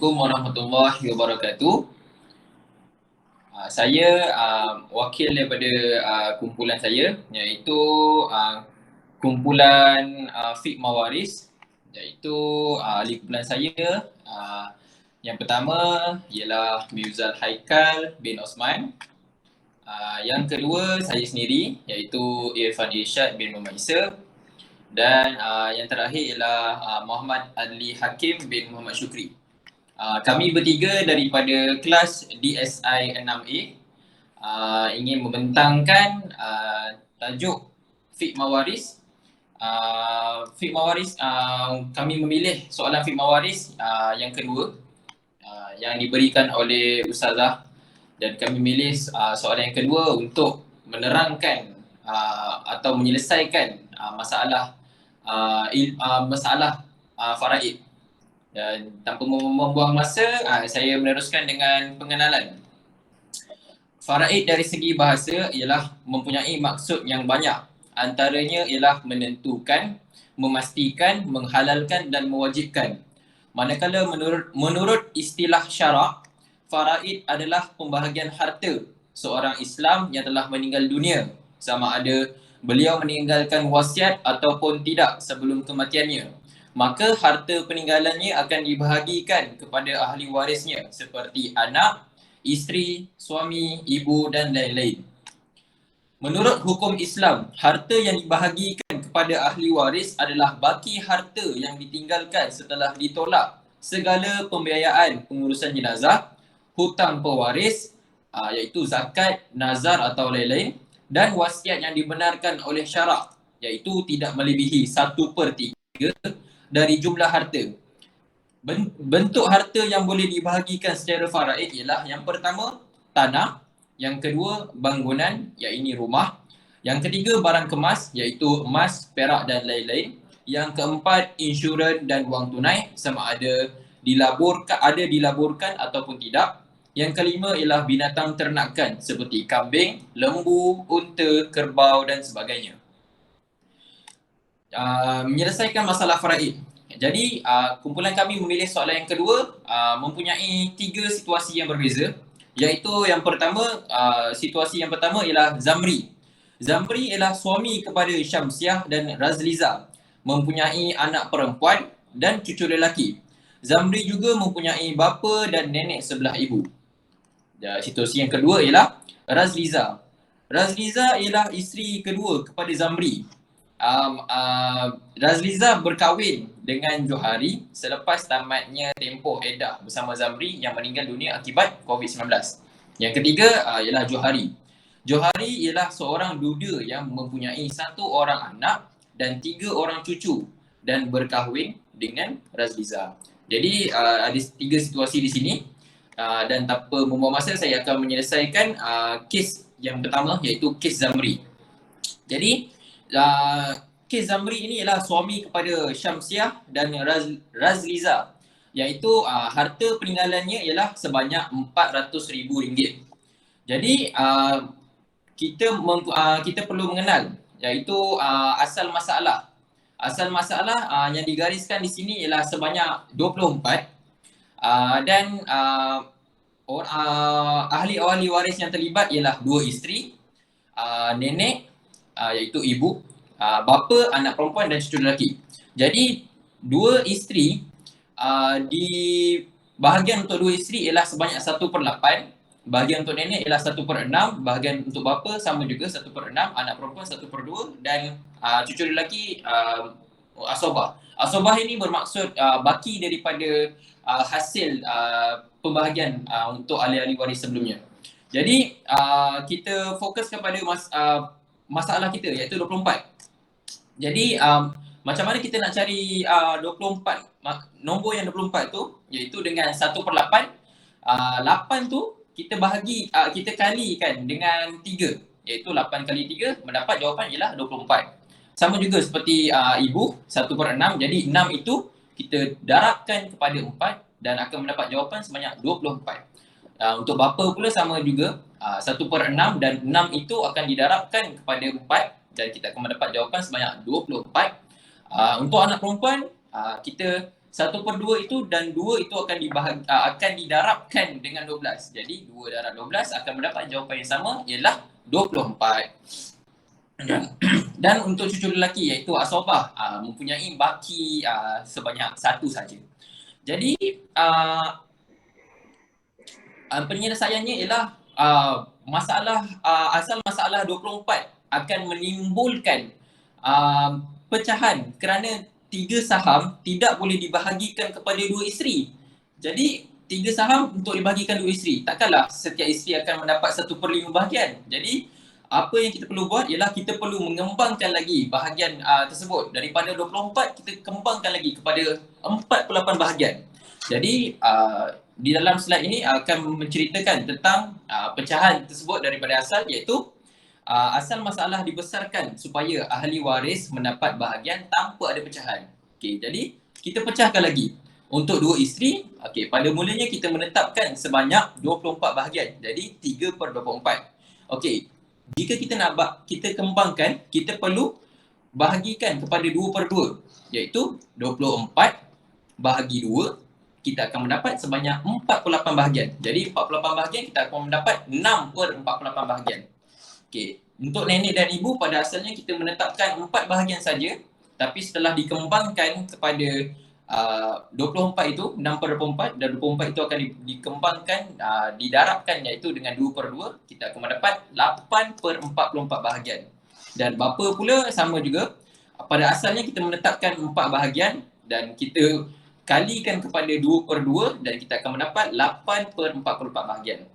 Assalamualaikum warahmatullahi wabarakatuh. Saya wakil daripada kumpulan saya, iaitu kumpulan Fiqh Mawaris, iaitu ahli kumpulan saya. Yang pertama ialah Mirzal Haikal bin Osman. Yang kedua saya sendiri, iaitu Irfan Irsyad bin Muhammad Isa. Dan yang terakhir ialah Muhammad Adli Hakim bin Muhammad Syukri. Kami bertiga daripada kelas DSI 6A ingin membentangkan tajuk Fiqh Mawaris. Fiqh Mawaris, kami memilih soalan Fiqh Mawaris yang kedua yang diberikan oleh Ustazah, dan kami memilih soalan yang kedua untuk menerangkan atau menyelesaikan masalah faraid. Dan tanpa membuang masa, saya meneruskan dengan pengenalan. Faraid dari segi bahasa ialah mempunyai maksud yang banyak. Antaranya ialah menentukan, memastikan, menghalalkan dan mewajibkan. Manakala menurut istilah syarak, faraid adalah pembahagian harta seorang Islam yang telah meninggal dunia, sama ada beliau meninggalkan wasiat ataupun tidak sebelum kematiannya. Maka harta peninggalannya akan dibahagikan kepada ahli warisnya seperti anak, isteri, suami, ibu dan lain-lain. Menurut hukum Islam, harta yang dibahagikan kepada ahli waris adalah baki harta yang ditinggalkan setelah ditolak segala pembiayaan pengurusan jenazah, hutang pewaris, iaitu zakat, nazar atau lain-lain, dan wasiat yang dibenarkan oleh syarak, iaitu tidak melebihi 1/3 dari jumlah harta. Bentuk harta yang boleh dibahagikan secara faraid ialah yang pertama, tanah. Yang kedua, bangunan, iaitu rumah. Yang ketiga, barang kemas, iaitu emas, perak dan lain-lain. Yang keempat, insurans dan wang tunai, sama ada dilaburkan ataupun tidak. Yang kelima ialah binatang ternakan seperti kambing, lembu, unta, kerbau dan sebagainya. Menyelesaikan masalah faraid. Jadi kumpulan kami memilih soalan yang kedua mempunyai 3 situasi yang berbeza, iaitu yang pertama, situasi yang pertama ialah Zamri. Zamri ialah suami kepada Syamsiah dan Razliza, mempunyai anak perempuan dan cucu lelaki. Zamri juga mempunyai bapa dan nenek sebelah ibu. Situasi yang kedua ialah Razliza. Razliza ialah isteri kedua kepada Zamri. Razliza berkahwin dengan Johari selepas tamatnya tempoh edah bersama Zamri yang meninggal dunia akibat COVID-19. Yang ketiga ialah Johari. Johari ialah seorang duda yang mempunyai 1 orang anak dan 3 orang cucu dan berkahwin dengan Razliza. Jadi ada 3 situasi di sini, dan tanpa membuang masa saya akan menyelesaikan kes yang pertama, iaitu kes Zamri. Jadi kes Zamri ini ialah suami kepada Syamsiah dan Razliza, iaitu harta peninggalannya ialah sebanyak RM400,000. Jadi kita perlu mengenal, iaitu asal masalah. Asal masalah yang digariskan di sini ialah sebanyak 24, dan ahli waris yang terlibat ialah 2 isteri, nenek, iaitu ibu, bapa, anak perempuan dan cucu lelaki. Jadi 2 isteri, di bahagian untuk 2 isteri ialah sebanyak 1/8, bahagian untuk nenek ialah 1/6, bahagian untuk bapa sama juga 1/6, anak perempuan 1/2 dan cucu lelaki asobah. Asobah ini bermaksud baki daripada hasil pembahagian untuk ahli-ahli waris sebelumnya. Jadi kita fokus kepada masalah kita, iaitu 24. Jadi macam mana kita nak cari 24, nombor yang 24 tu, iaitu dengan 1/8. 8 tu kita kita kalikan dengan 3, iaitu 8 kali 3 mendapat jawapan ialah 24. Sama juga seperti ibu, 1/6. Jadi 6 itu kita darabkan kepada 4 dan akan mendapat jawapan sebanyak 24. Untuk bapa pula sama juga, 1/6 dan 6 itu akan didarabkan kepada 4 dan kita akan mendapat jawapan sebanyak 24. Untuk anak perempuan, kita 1/2 itu dan 2 itu akan didarabkan dengan 12. Jadi 2 darab 12 akan mendapat jawapan yang sama, ialah 24. Dan untuk cucu lelaki iaitu asobah mempunyai baki sebanyak 1 saja. Jadi penyelesaiannya ialah asal masalah 24 akan menimbulkan pecahan kerana 3 saham tidak boleh dibahagikan kepada 2 isteri. Jadi 3 saham untuk dibahagikan 2 isteri. Takkanlah setiap isteri akan mendapat 1/5 bahagian. Jadi apa yang kita perlu buat ialah kita perlu mengembangkan lagi bahagian tersebut. Daripada 24 kita kembangkan lagi kepada 48 bahagian. Jadi di dalam slide ini akan menceritakan tentang pecahan tersebut daripada asal, iaitu asal masalah dibesarkan supaya ahli waris mendapat bahagian tanpa ada pecahan. Okey, jadi kita pecahkan lagi. Untuk 2 isteri, okey, pada mulanya kita menetapkan sebanyak 24 bahagian. Jadi 3/24. Okey, jika kita kembangkan, kita perlu bahagikan kepada 2/2, iaitu 24 bahagi 2, kita akan mendapat sebanyak 48 bahagian. Jadi 48 bahagian kita akan mendapat 6/48 bahagian. Okey, untuk nenek dan ibu pada asalnya kita menetapkan 4 bahagian saja, tapi setelah dikembangkan kepada 24 itu 6/24 dan 24 itu akan dikembangkan didarabkan, iaitu dengan 2/2, kita akan mendapat 8/44 bahagian. Dan bapa pula sama juga, pada asalnya kita menetapkan 4 bahagian dan kita kalikan kepada 2/2 dan kita akan mendapat 8/44 bahagian.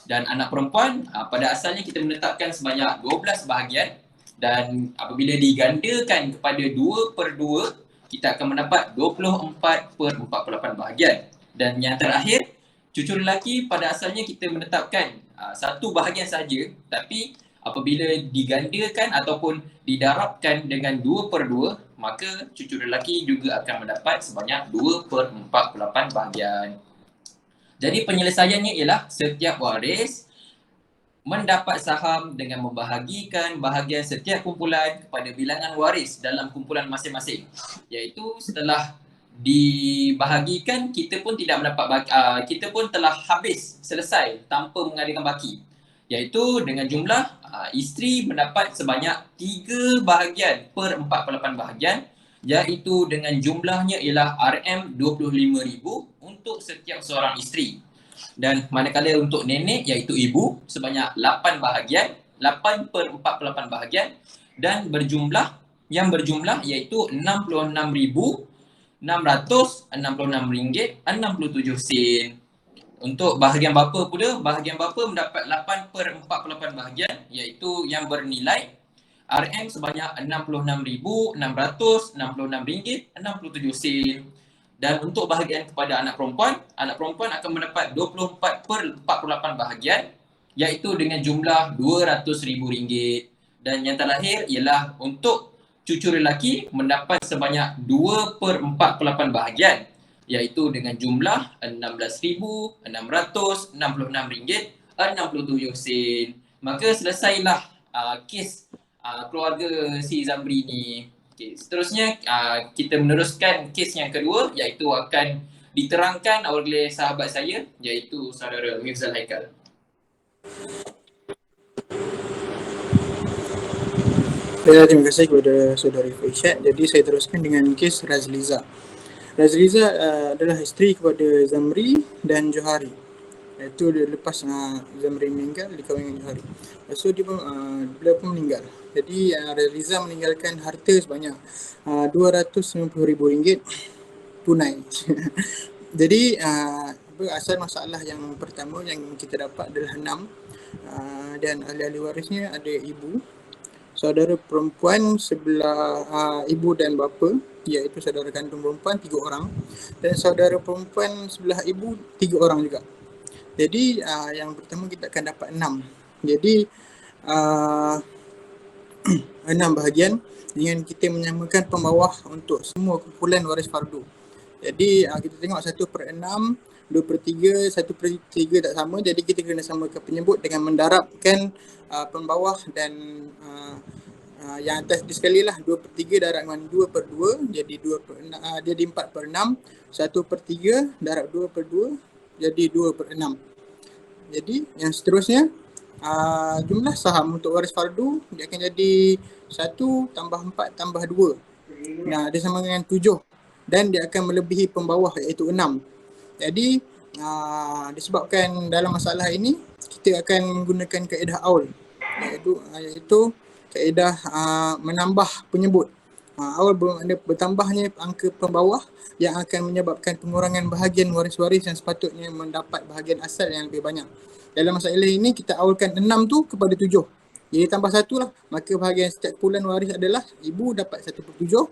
Dan anak perempuan pada asalnya kita menetapkan sebanyak 12 bahagian dan apabila digandakan kepada 2/2 kita akan mendapat 24/48 bahagian. Dan yang terakhir, cucu lelaki pada asalnya kita menetapkan 1 bahagian saja, tapi apabila digandakan ataupun didarabkan dengan 2/2, maka cucu lelaki juga akan mendapat sebanyak 2/48 bahagian. Jadi penyelesaiannya ialah setiap waris mendapat saham dengan membahagikan bahagian setiap kumpulan kepada bilangan waris dalam kumpulan masing-masing. Iaitu setelah dibahagikan, kita pun tidak mendapat kita pun telah habis, selesai tanpa mengadakan baki. Iaitu dengan jumlah isteri mendapat sebanyak 3 bahagian per 48 bahagian, iaitu dengan jumlahnya ialah RM25,000 untuk setiap seorang isteri. Dan manakala untuk nenek iaitu ibu sebanyak 8 bahagian, 8/48 bahagian, dan yang berjumlah iaitu RM66,666.67. Untuk bahagian bapa pula, bahagian bapa mendapat 8/48 bahagian, iaitu yang bernilai RM sebanyak RM66,666.67. Dan untuk bahagian kepada anak perempuan akan mendapat 24/48 bahagian, iaitu dengan jumlah RM200,000. Dan yang terakhir ialah untuk cucu lelaki mendapat sebanyak 2/48 bahagian, iaitu dengan jumlah RM16,666.67. Maka selesailah kes keluarga si Zamri ni. Okay. Seterusnya kita meneruskan kes yang kedua, iaitu akan diterangkan oleh sahabat saya, iaitu saudara Mirzal Haikal. Terima kasih kepada saudari Faizat. Jadi saya teruskan dengan kes Razliza. Razliza adalah isteri kepada Zamri dan Johari. Itu lepas Zamri meninggal, dikahwin dengan Johari. So beliau pun meninggal. Jadi Razliza meninggalkan harta sebanyak RM290,000 tunai. Jadi asal masalah yang pertama yang kita dapat adalah 6, dan ahli-ahli warisnya ada ibu, saudara perempuan sebelah ibu dan bapa, iaitu saudara kandung perempuan 3 orang, dan saudara perempuan sebelah ibu 3 orang juga. Jadi yang pertama kita akan dapat 6. Jadi 6 bahagian dengan kita menyamakan pembawah untuk semua kumpulan waris fardu. Jadi kita tengok 1/6, 2/3, 1/3 tak sama. Jadi kita kena samakan penyebut dengan mendarabkan pembawah dan yang atas ni sekali lah 2/3 darab dengan 2/2 jadi 2/6, jadi 4/6. 1/3 darab 2/2 jadi 2/6. Jadi yang seterusnya jumlah saham untuk waris fardu dia akan jadi 1 tambah 4 tambah 2. Nah, dia sama dengan 7 dan dia akan melebihi pembawah iaitu 6. Jadi disebabkan dalam masalah ini kita akan menggunakan kaedah aul iaitu kaedah menambah penyebut. Aul bermakna bertambahnya angka pembawah yang akan menyebabkan pengurangan bahagian waris-waris yang sepatutnya mendapat bahagian asal yang lebih banyak. Dalam masalah ini kita aulkan 6 tu kepada 7. Jadi tambah 1 lah. Maka bahagian setiap kumpulan waris adalah ibu dapat 1/7.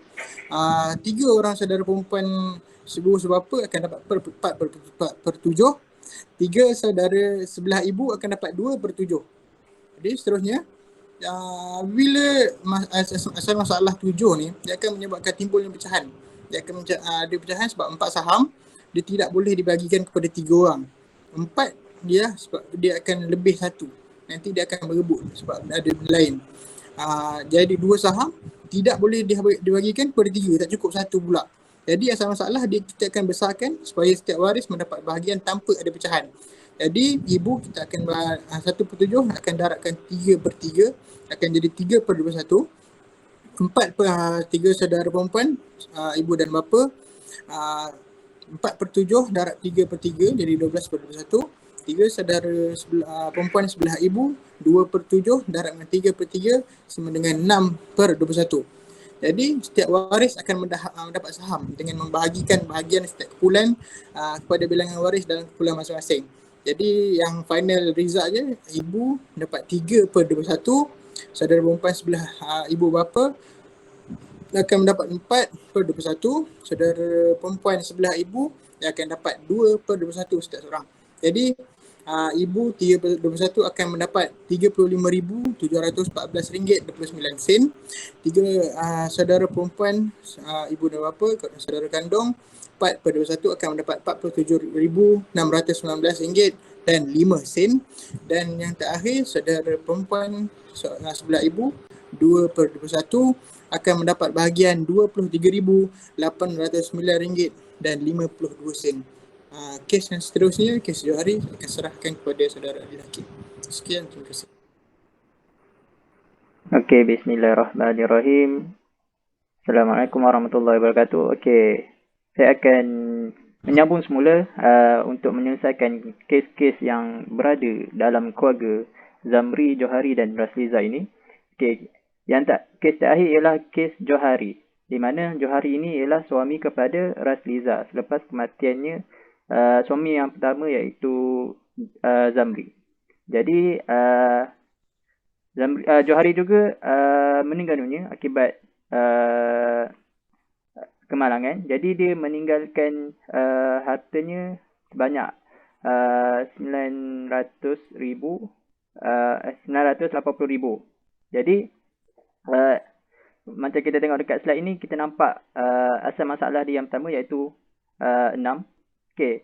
3 orang saudara perempuan ibu sebapa akan dapat 4/7. 3 saudara sebelah ibu akan dapat 2/7. Jadi seterusnya bila asal masalah 7 ni dia akan menyebabkan timbulnya pecahan. Dia akan ada pecahan sebab 4 saham dia tidak boleh dibagikan kepada 3 orang. 4 dia sebab dia akan lebih 1. Nanti dia akan berebut sebab ada lain. Jadi 2 saham tidak boleh dibagikan kepada 3, tak cukup 1 pula. Jadi asal masalah kita akan besarkan supaya setiap waris mendapat bahagian tanpa ada pecahan. Jadi ibu kita akan 1/7 akan darabkan 3/3 akan jadi 3/21. 4/3 saudara perempuan ibu dan bapa. 4/7 darab 3/3 jadi 12/21. 3 saudara perempuan sebelah ibu. 2/7 darab dengan 3/3 sama dengan 6/21. Jadi setiap waris akan mendapat saham dengan membahagikan bahagian setiap kumpulan kepada bilangan waris dalam kumpulan masing-masing. Jadi yang final resultnya ibu dapat 3/21, saudara perempuan sebelah ibu bapa akan mendapat 4/21, saudara perempuan sebelah ibu yang akan dapat 2/21 setiap seorang. Jadi ibu 3/21 akan mendapat RM35,714.29. 3 saudara perempuan ibu dan bapa saudara kandung 4/21 akan mendapat RM47,619.05. Dan yang terakhir saudara perempuan sebelah ibu 2/21 akan mendapat bahagian RM23,809.52. Kes yang seterusnya, kes Johari akan serahkan kepada saudara lelaki. Sekian, terima kasih. Okey, bismillahirrahmanirrahim. Assalamualaikum warahmatullahi wabarakatuh. Okey, saya akan menyambung semula untuk menyelesaikan kes-kes yang berada dalam keluarga Zamri, Johari dan Rasliza ini. Okey, kes terakhir ialah kes Johari, di mana Johari ini ialah suami kepada Rasliza selepas kematiannya suami yang pertama iaitu Zamri. Jadi Johari juga meninggal dunia akibat kemalangan. Jadi dia meninggalkan hartanya sebanyak 980,000. Jadi macam kita tengok dekat slide ini, kita nampak asal masalah dia yang pertama iaitu 6. Okey,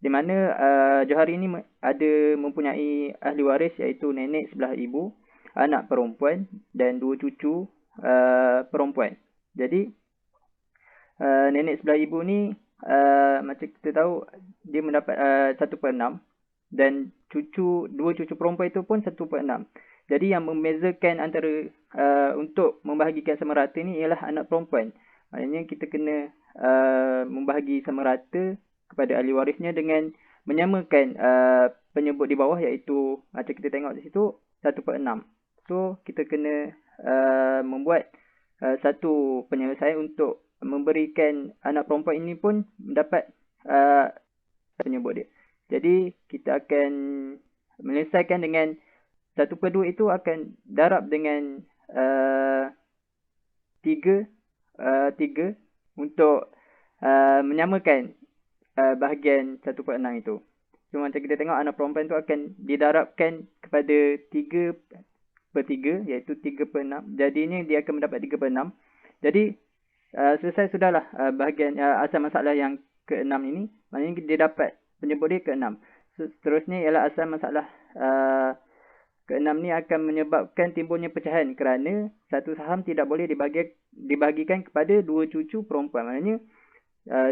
di mana Johari ini ada mempunyai ahli waris iaitu nenek sebelah ibu, anak perempuan dan 2 cucu perempuan. Jadi nenek sebelah ibu ni macam kita tahu dia mendapat 1/6 dan 2 cucu perempuan itu pun 1/6. Jadi yang membezakan antara untuk membahagikan sama rata ni ialah anak perempuan. Maknanya kita kena membahagi sama rata kepada ahli warisnya dengan menyamakan penyebut di bawah iaitu macam kita tengok di situ 1/6. So kita kena membuat satu penyelesaian untuk memberikan anak perempuan ini pun mendapat penyebut dia. Jadi kita akan menyelesaikan dengan 1/2 itu akan darab dengan 3 untuk menyamakan bahagian 1/6 itu. So macam kita tengok anak perempuan itu akan didarabkan kepada 3/3 iaitu 3/6. Jadinya dia akan mendapat 3/6. Jadi selesai sudahlah bahagian asal masalah yang ke-6 ini. Maknanya dia dapat penyebut dia ke-6. So, seterusnya ialah asal masalah Keenam ni akan menyebabkan timbulnya pecahan kerana satu saham tidak boleh dibagikan kepada dua cucu perempuan. Maknanya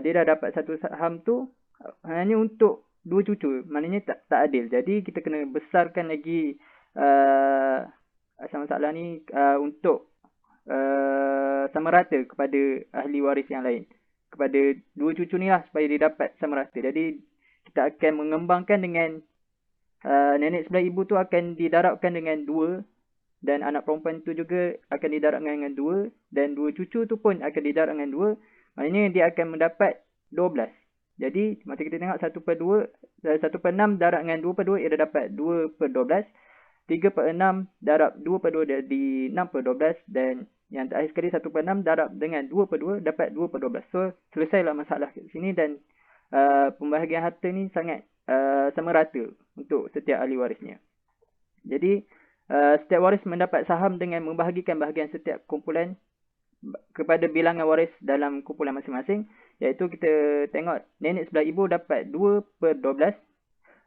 dia dah dapat satu saham tu hanya untuk dua cucu. Maknanya tak adil. Jadi kita kena besarkan lagi asal masalah ni untuk sama rata kepada ahli waris yang lain. Kepada dua cucu ni lah supaya dia dapat sama rata. Jadi kita akan mengembangkan dengan nenek sebelah ibu tu akan didarabkan dengan 2 dan anak perempuan tu juga akan didarabkan dengan 2 dan dua cucu tu pun akan didarabkan dengan 2. Maknanya dia akan mendapat 12. Jadi macam kita tengok 1/6 darab dengan 2/2 ia dah dapat 2/12. 3/6 darab 2/2 jadi 6/12 dan yang terakhir sekali 1/6 darab dengan 2/2 dapat 2/12. So selesailah masalah kat sini dan pembahagian harta ni sangat sama rata untuk setiap ahli warisnya. Jadi setiap waris mendapat saham dengan membahagikan bahagian setiap kumpulan kepada bilangan waris dalam kumpulan masing-masing, iaitu kita tengok nenek sebelah ibu dapat 2/12,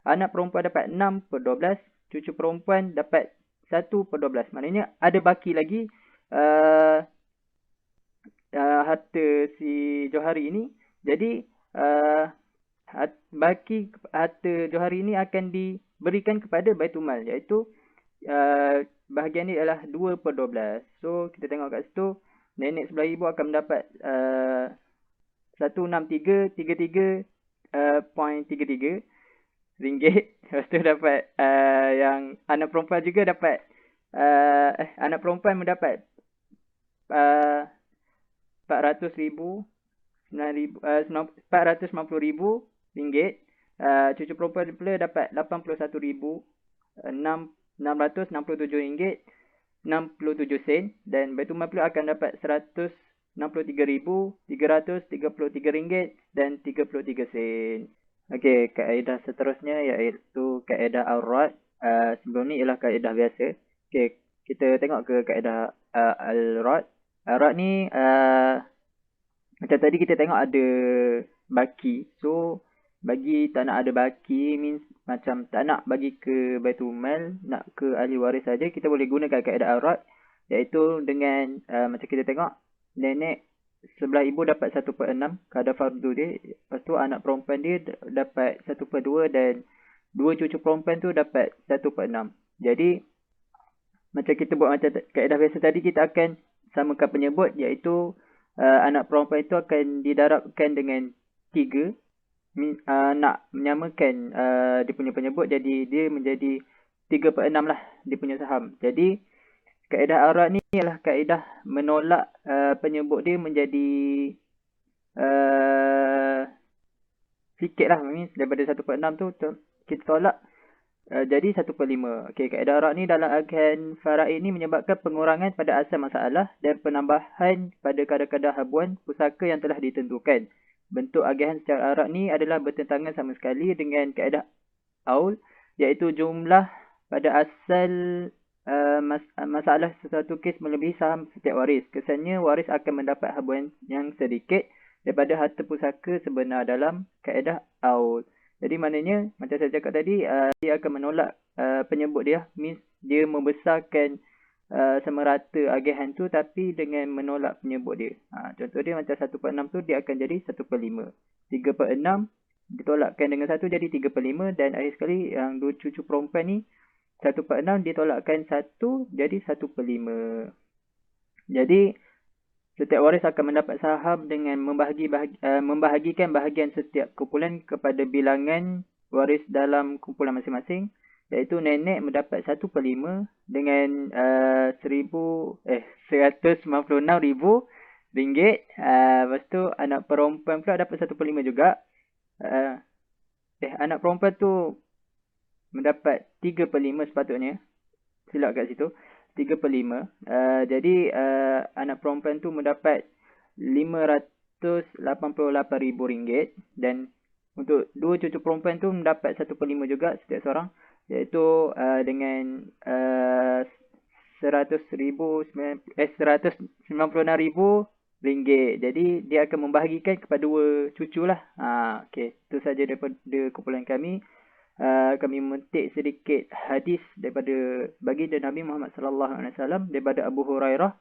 anak perempuan dapat 6/12, cucu perempuan dapat 1/12. Maknanya ada baki lagi harta si Johari ini. Jadi baki harta Johari ini akan diberikan kepada Baitul Mal, iaitu bahagian ni adalah 2/12. So kita tengok kat situ nenek sebelah ibu akan mendapat 163.33 ringgit. Lepas tu dapat yang anak perempuan juga dapat anak perempuan mendapat 490,000 ringgit. Cucu perempuan pula dapat 81,667 ringgit 67 sen dan Baitul Mal pula akan dapat 163,333 ringgit dan 33 sen. Okey, kaedah seterusnya iaitu kaedah al-rad. Sebelum ni ialah kaedah biasa. Okey, kita tengok ke kaedah al-rad. Al-rad ni macam tadi kita tengok ada baki. So bagi tak nak ada baki means macam tak nak bagi ke Baitul Mal, nak ke ahli waris saja, kita boleh gunakan kaedah al-rad, iaitu dengan macam kita tengok nenek sebelah ibu dapat 1/6 kadar fardu dia. Lepas tu anak perempuan dia dapat 1/2 dan dua cucu perempuan tu dapat 1/6. Jadi macam kita buat macam kaedah biasa tadi, kita akan samakan penyebut, iaitu anak perempuan itu akan didarabkan dengan 3. Nak menyamakan dia punya penyebut, jadi dia menjadi 3/6 lah dia punya saham. Jadi kaedah al-rad ni ialah kaedah menolak penyebut dia menjadi sikit lah. Means daripada 1/6 tu kita tolak jadi 1/5. Okey, kaedah al-rad ni dalam agen faraid ni menyebabkan pengurangan pada asal masalah dan penambahan pada kadar-kadar habuan pusaka yang telah ditentukan. Bentuk agihan secara al-rad ni adalah bertentangan sama sekali dengan kaedah aul, iaitu jumlah pada asal masalah sesuatu kes melebihi saham setiap waris. Kesannya waris akan mendapat habuan yang sedikit daripada harta pusaka sebenar dalam kaedah aul. Jadi maknanya macam saya cakap tadi, dia akan menolak penyebut dia, means dia membesarkan sama rata agihan tu tapi dengan menolak penyebut dia. Contoh dia macam 1/6 tu dia akan jadi 1/5. 3/6 ditolakkan dengan 1 jadi 3/5 dan akhir sekali yang dua cucu perempuan ni 1/6 ditolakkan 1 jadi 1/5. Jadi setiap waris akan mendapat saham dengan membahagikan bahagian setiap kumpulan kepada bilangan waris dalam kumpulan masing-masing, iaitu nenek mendapat 1/5 dengan 196,000 ringgit. Lepas tu anak perempuan pula dapat 1/5 juga. Anak perempuan tu mendapat 3/5 sepatutnya. Silap kat situ. 3/5. Jadi anak perempuan tu mendapat 588,000 ringgit dan untuk dua cucu perempuan tu mendapat 1/5 juga setiap seorang, iaitu dengan 196,000 ringgit. Jadi dia akan membahagikan kepada dua cucu lah. Okey, itu saja daripada kumpulan kami. kami memetik sedikit hadis daripada baginda Nabi Muhammad sallallahu alaihi wasallam daripada Abu Hurairah.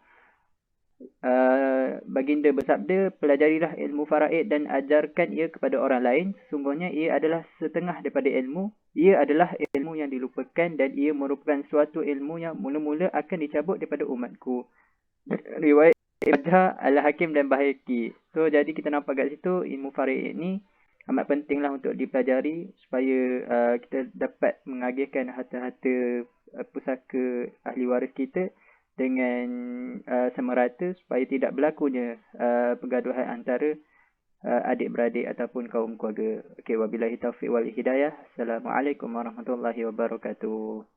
Baginda bersabda, pelajarilah ilmu faraid dan ajarkan ia kepada orang lain. Sesungguhnya ia adalah setengah daripada ilmu. Ia adalah ilmu yang dilupakan dan ia merupakan suatu ilmu yang mula-mula akan dicabut daripada umatku. Riwayat Majah, Al-Hakim dan Bahaqi. So jadi kita nampak kat situ ilmu faraid ni amat pentinglah untuk dipelajari supaya kita dapat mengagihkan harta-harta pusaka ahli waris kita dengan semerata supaya tidak berlakunya pergaduhan antara adik-beradik ataupun kaum keluarga. Okey, wabillahi taufiq wal hidayah. Assalamualaikum warahmatullahi wabarakatuh.